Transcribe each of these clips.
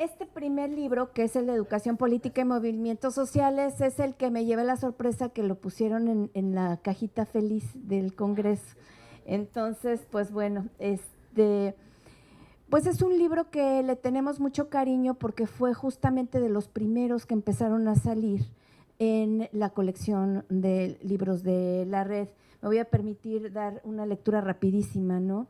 este primer libro, que es el de Educación Política y Movimientos Sociales, es el que me llevé la sorpresa que lo pusieron en la cajita feliz del Congreso. Entonces, pues bueno, pues es un libro que le tenemos mucho cariño porque fue justamente de los primeros que empezaron a salir en la colección de libros de la red. Me voy a permitir dar una lectura rapidísima, ¿no?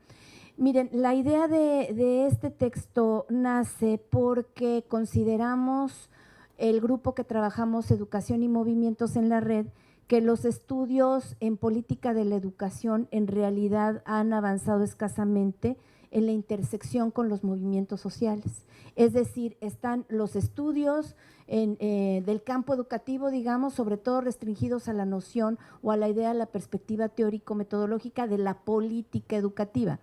Miren, la idea de este texto nace porque consideramos el grupo que trabajamos Educación y Movimientos en la Red que los estudios en política de la educación en realidad han avanzado escasamente en la intersección con los movimientos sociales. Es decir, están los estudios del campo educativo, digamos, sobre todo restringidos a la noción o a la idea, a la perspectiva teórico-metodológica de la política educativa,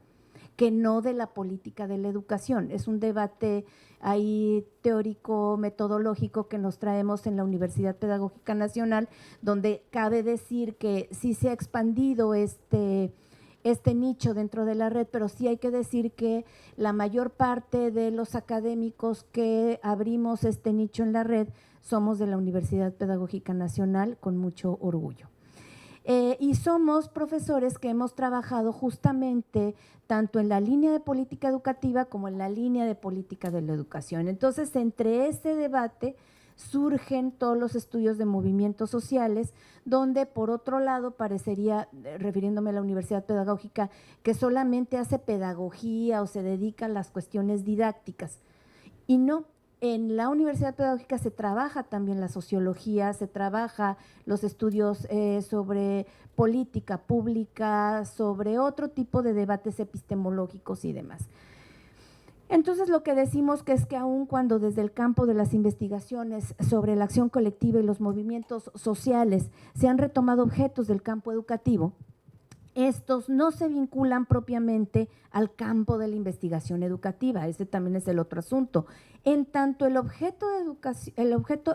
que no de la política de la educación. Es un debate ahí teórico, metodológico que nos traemos en la Universidad Pedagógica Nacional, donde cabe decir que sí se ha expandido este nicho dentro de la red, pero sí hay que decir que la mayor parte de los académicos que abrimos este nicho en la red somos de la Universidad Pedagógica Nacional, con mucho orgullo. Y somos profesores que hemos trabajado justamente tanto en la línea de política educativa como en la línea de política de la educación. Entonces, entre ese debate surgen todos los estudios de movimientos sociales, donde por otro lado parecería, refiriéndome a la Universidad Pedagógica, que solamente hace pedagogía o se dedica a las cuestiones didácticas. Y no, en la Universidad Pedagógica se trabaja también la sociología, se trabaja los estudios sobre política pública, sobre otro tipo de debates epistemológicos y demás. Entonces, lo que decimos que es que aun cuando desde el campo de las investigaciones sobre la acción colectiva y los movimientos sociales se han retomado objetos del campo educativo, estos no se vinculan propiamente al campo de la investigación educativa. Ese también es el otro asunto. En tanto, el objeto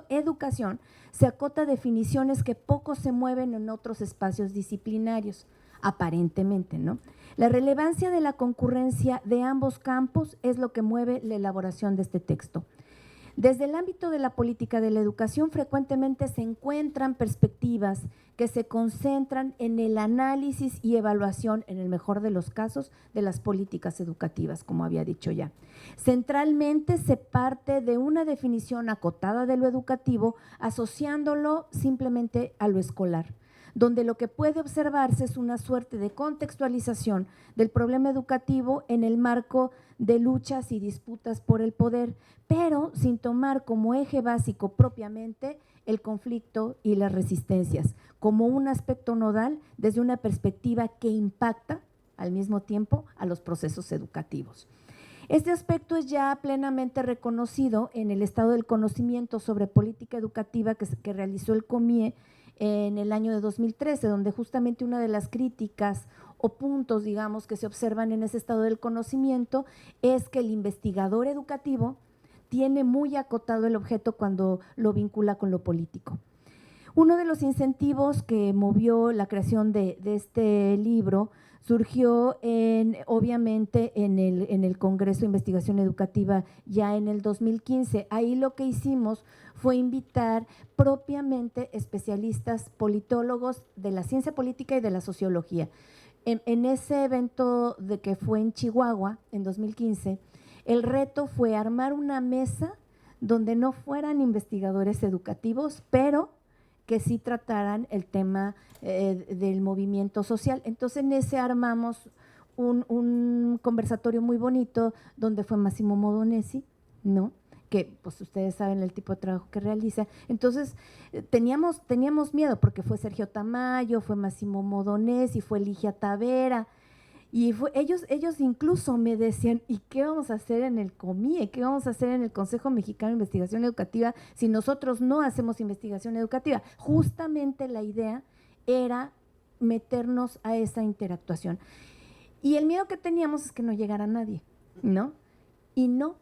educación se acota a definiciones que poco se mueven en otros espacios disciplinarios, aparentemente, ¿no? La relevancia de la concurrencia de ambos campos es lo que mueve la elaboración de este texto. Desde el ámbito de la política de la educación frecuentemente se encuentran perspectivas que se concentran en el análisis y evaluación, en el mejor de los casos, de las políticas educativas, como había dicho ya. Centralmente se parte de una definición acotada de lo educativo, asociándolo simplemente a lo escolar, donde lo que puede observarse es una suerte de contextualización del problema educativo en el marco de luchas y disputas por el poder, pero sin tomar como eje básico propiamente el conflicto y las resistencias, como un aspecto nodal desde una perspectiva que impacta al mismo tiempo a los procesos educativos. Este aspecto es ya plenamente reconocido en el estado del conocimiento sobre política educativa que realizó el COMIE en el año de 2013, donde justamente una de las críticas o puntos, digamos, que se observan en ese estado del conocimiento es que el investigador educativo tiene muy acotado el objeto cuando lo vincula con lo político. Uno de los incentivos que movió la creación de este libro surgió obviamente en el Congreso de Investigación Educativa ya en el 2015. Ahí lo que hicimos fue invitar propiamente especialistas politólogos de la ciencia política y de la sociología. En ese evento de que fue en Chihuahua en 2015, el reto fue armar una mesa donde no fueran investigadores educativos, pero que sí trataran el tema del movimiento social. Entonces en ese armamos un conversatorio muy bonito donde fue Massimo Modonesi, ¿no? Que pues ustedes saben el tipo de trabajo que realiza. Entonces teníamos miedo porque fue Sergio Tamayo, fue Massimo Modonesi, fue Ligia Tavera. Y ellos incluso me decían, ¿y qué vamos a hacer en el COMIE? ¿Qué vamos a hacer en el Consejo Mexicano de Investigación Educativa si nosotros no hacemos investigación educativa? Justamente la idea era meternos a esa interactuación. Y el miedo que teníamos es que no llegara nadie, ¿no? Y no,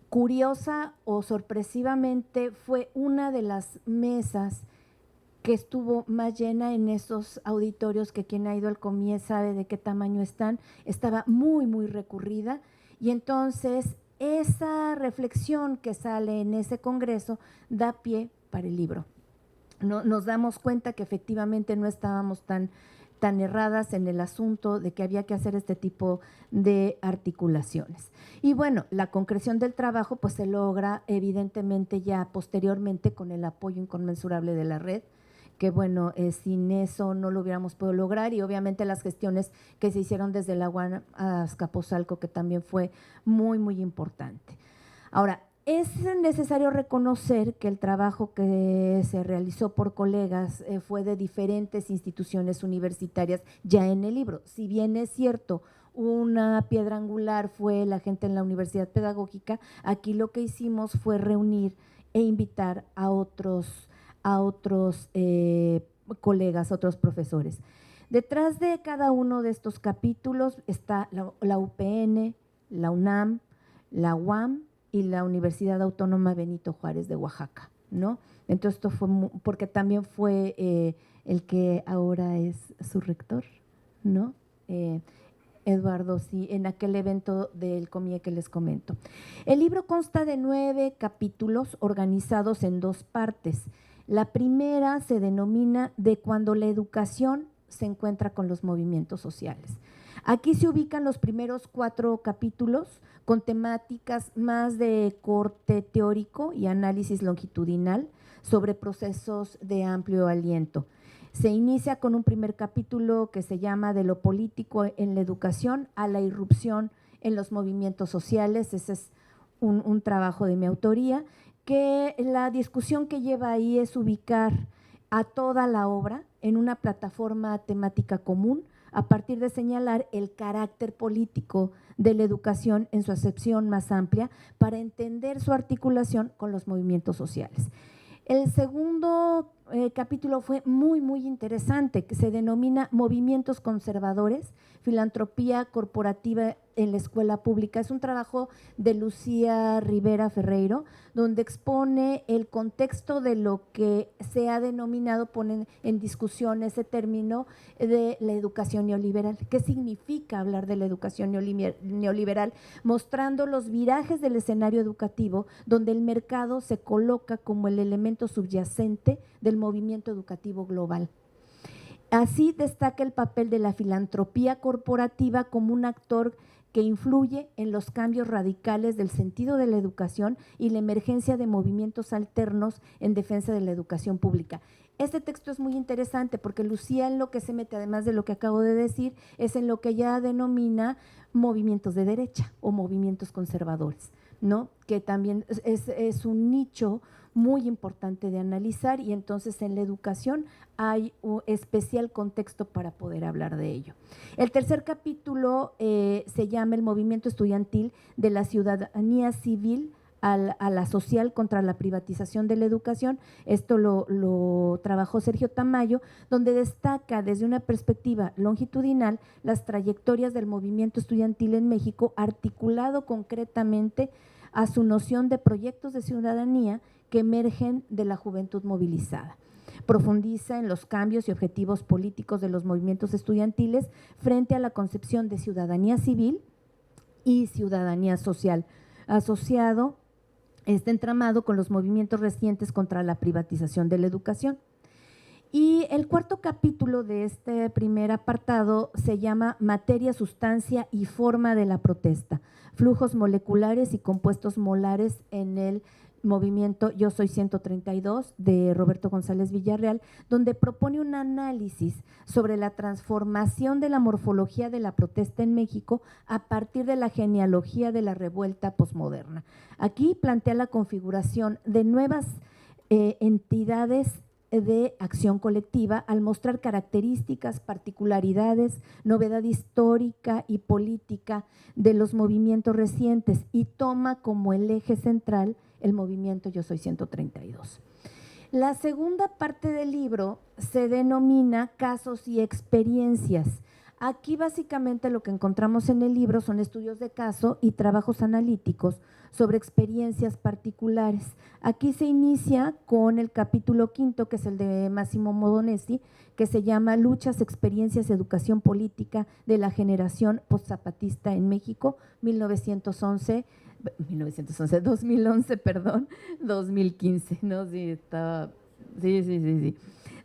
curiosa o sorpresivamente fue una de las mesas que estuvo más llena en esos auditorios, que quien ha ido al COMIE sabe de qué tamaño están, estaba muy, muy recurrida, y entonces esa reflexión que sale en ese congreso da pie para el libro. Nos damos cuenta que efectivamente no estábamos tan erradas en el asunto de que había que hacer este tipo de articulaciones. Y bueno, la concreción del trabajo pues se logra evidentemente ya posteriormente con el apoyo inconmensurable de la red, que bueno, sin eso no lo hubiéramos podido lograr, y obviamente las gestiones que se hicieron desde la UAM a Azcapotzalco, que también fue muy, muy importante. Ahora, es necesario reconocer que el trabajo que se realizó por colegas fue de diferentes instituciones universitarias ya en el libro. Si bien es cierto, una piedra angular fue la gente en la Universidad Pedagógica, aquí lo que hicimos fue reunir e invitar a otros colegas, otros profesores. Detrás de cada uno de estos capítulos está la UPN, la UNAM, la UAM y la Universidad Autónoma Benito Juárez de Oaxaca, ¿no? Entonces esto fue porque también fue el que ahora es su rector, ¿no? Eduardo, sí, en aquel evento del COMIE que les comento. El libro consta de 9 capítulos organizados en 2 partes. La primera se denomina De cuando la educación se encuentra con los movimientos sociales. Aquí se ubican los primeros 4 capítulos con temáticas más de corte teórico y análisis longitudinal sobre procesos de amplio aliento. Se inicia con un primer capítulo que se llama De lo político en la educación a la irrupción en los movimientos sociales. Ese es un trabajo de mi autoría, que la discusión que lleva ahí es ubicar a toda la obra en una plataforma temática común, a partir de señalar el carácter político de la educación en su acepción más amplia para entender su articulación con los movimientos sociales. El segundo capítulo fue muy, muy interesante, que se denomina Movimientos Conservadores, Filantropía Corporativa en la Escuela Pública. Es un trabajo de Lucía Rivera Ferreiro, donde expone el contexto de lo que se ha denominado, ponen en discusión ese término de la educación neoliberal. ¿Qué significa hablar de la educación neoliberal? Mostrando los virajes del escenario educativo, donde el mercado se coloca como el elemento subyacente del movimiento educativo global. Así destaca el papel de la filantropía corporativa como un actor que influye en los cambios radicales del sentido de la educación y la emergencia de movimientos alternos en defensa de la educación pública. Este texto es muy interesante porque Lucía en lo que se mete, además de lo que acabo de decir, es en lo que ella denomina movimientos de derecha o movimientos conservadores, ¿no? Que también es un nicho muy importante de analizar, y entonces en la educación hay un especial contexto para poder hablar de ello. El tercer capítulo se llama El movimiento estudiantil de la ciudadanía civil a la social contra la privatización de la educación. Esto lo trabajó Sergio Tamayo, donde destaca desde una perspectiva longitudinal las trayectorias del movimiento estudiantil en México, articulado concretamente a su noción de proyectos de ciudadanía que emergen de la juventud movilizada. Profundiza en los cambios y objetivos políticos de los movimientos estudiantiles frente a la concepción de ciudadanía civil y ciudadanía social, asociado este entramado con los movimientos recientes contra la privatización de la educación. Y el cuarto capítulo de este primer apartado se llama Materia, sustancia y forma de la protesta, flujos moleculares y compuestos molares en el movimiento Yo Soy 132 de Roberto González Villarreal, donde propone un análisis sobre la transformación de la morfología de la protesta en México a partir de la genealogía de la revuelta posmoderna. Aquí plantea la configuración de nuevas entidades de acción colectiva al mostrar características, particularidades, novedad histórica y política de los movimientos recientes, y toma como el eje central el movimiento Yo Soy 132. La segunda parte del libro se denomina Casos y experiencias. Aquí básicamente lo que encontramos en el libro son estudios de caso y trabajos analíticos sobre experiencias particulares. Aquí se inicia con el capítulo 5, que es el de Massimo Modonesi, que se llama Luchas, experiencias, educación política de la generación postzapatista en México, 1911 2011, perdón, 2015, ¿no? Sí, estaba, sí,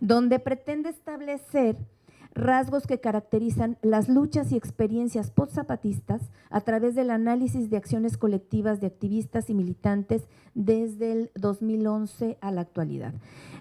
donde pretende establecer rasgos que caracterizan las luchas y experiencias postzapatistas a través del análisis de acciones colectivas de activistas y militantes desde el 2011 a la actualidad.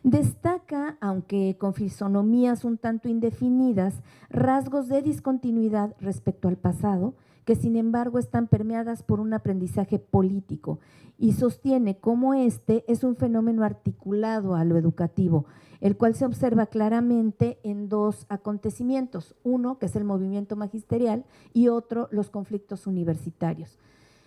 Destaca, aunque con fisonomías un tanto indefinidas, rasgos de discontinuidad respecto al pasado, que sin embargo están permeadas por un aprendizaje político, y sostiene cómo este es un fenómeno articulado a lo educativo, el cual se observa claramente en dos acontecimientos, uno que es el movimiento magisterial y otro los conflictos universitarios.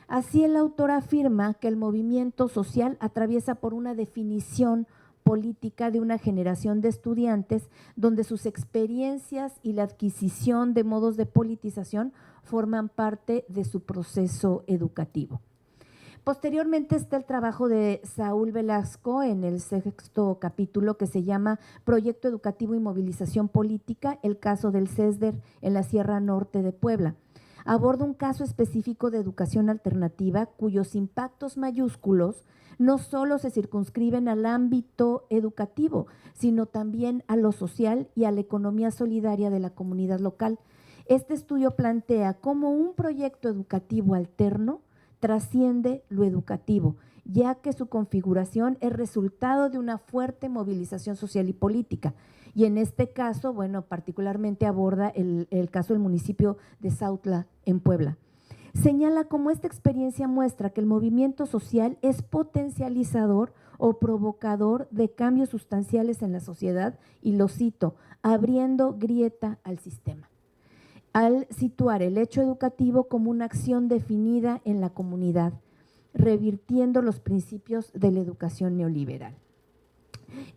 Así el autor afirma que el movimiento social atraviesa por una definición política de una generación de estudiantes donde sus experiencias y la adquisición de modos de politización forman parte de su proceso educativo. Posteriormente está el trabajo de Saúl Velasco en el 6º capítulo, que se llama Proyecto Educativo y Movilización Política, el caso del CESDER en la Sierra Norte de Puebla. Aborda un caso específico de educación alternativa cuyos impactos mayúsculos no solo se circunscriben al ámbito educativo, sino también a lo social y a la economía solidaria de la comunidad local. Este estudio plantea cómo un proyecto educativo alterno trasciende lo educativo, ya que su configuración es resultado de una fuerte movilización social y política. Y en este caso, bueno, particularmente aborda el caso del municipio de Sautla, en Puebla. Señala cómo esta experiencia muestra que el movimiento social es potencializador o provocador de cambios sustanciales en la sociedad, y lo cito, abriendo grieta al sistema, al situar el hecho educativo como una acción definida en la comunidad, revirtiendo los principios de la educación neoliberal.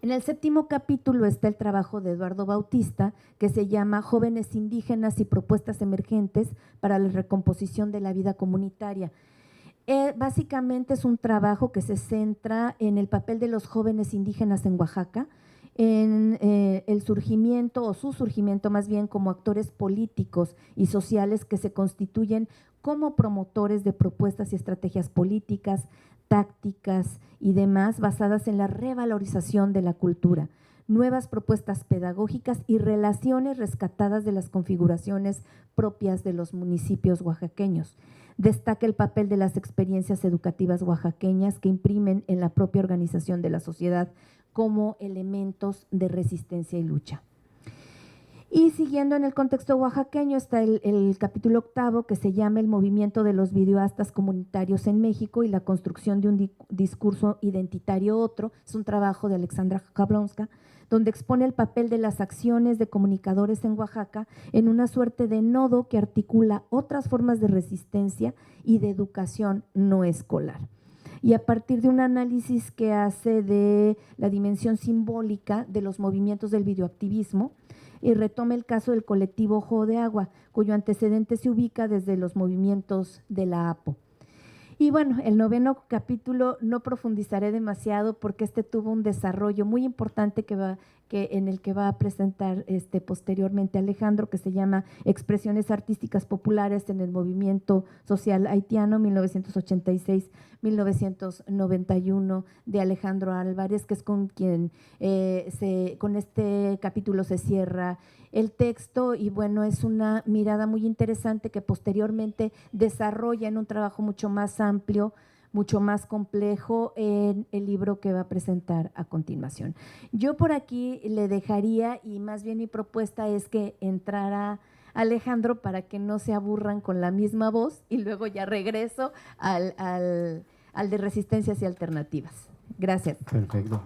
En el 7º capítulo está el trabajo de Eduardo Bautista, que se llama Jóvenes indígenas y propuestas emergentes para la recomposición de la vida comunitaria. Básicamente es un trabajo que se centra en el papel de los jóvenes indígenas en Oaxaca, en el surgimiento o su surgimiento más bien como actores políticos y sociales que se constituyen como promotores de propuestas y estrategias políticas, tácticas y demás basadas en la revalorización de la cultura, nuevas propuestas pedagógicas y relaciones rescatadas de las configuraciones propias de los municipios oaxaqueños. Destaca el papel de las experiencias educativas oaxaqueñas que imprimen en la propia organización de la sociedad como elementos de resistencia y lucha. Y siguiendo en el contexto oaxaqueño está el capítulo 8, que se llama El movimiento de los videoastas comunitarios en México y la construcción de un discurso identitario otro. Es un trabajo de Alexandra Jablonska, donde expone el papel de las acciones de comunicadores en Oaxaca en una suerte de nodo que articula otras formas de resistencia y de educación no escolar. Y a partir de un análisis que hace de la dimensión simbólica de los movimientos del videoactivismo, y retoma el caso del colectivo Ojo de Agua, cuyo antecedente se ubica desde los movimientos de la APO. Y bueno, el 9º capítulo no profundizaré demasiado porque este tuvo un desarrollo muy importante en el que va a presentar posteriormente Alejandro, que se llama Expresiones artísticas populares en el movimiento social haitiano 1986-1991, de Alejandro Álvarez, que es con quien con este capítulo se cierra el texto. Y bueno, es una mirada muy interesante que posteriormente desarrolla en un trabajo mucho más amplio, mucho más complejo en el libro que va a presentar a continuación. Yo por aquí le dejaría, y más bien mi propuesta es que entrara Alejandro para que no se aburran con la misma voz, y luego ya regreso al de Resistencias y Alternativas. Gracias. Perfecto.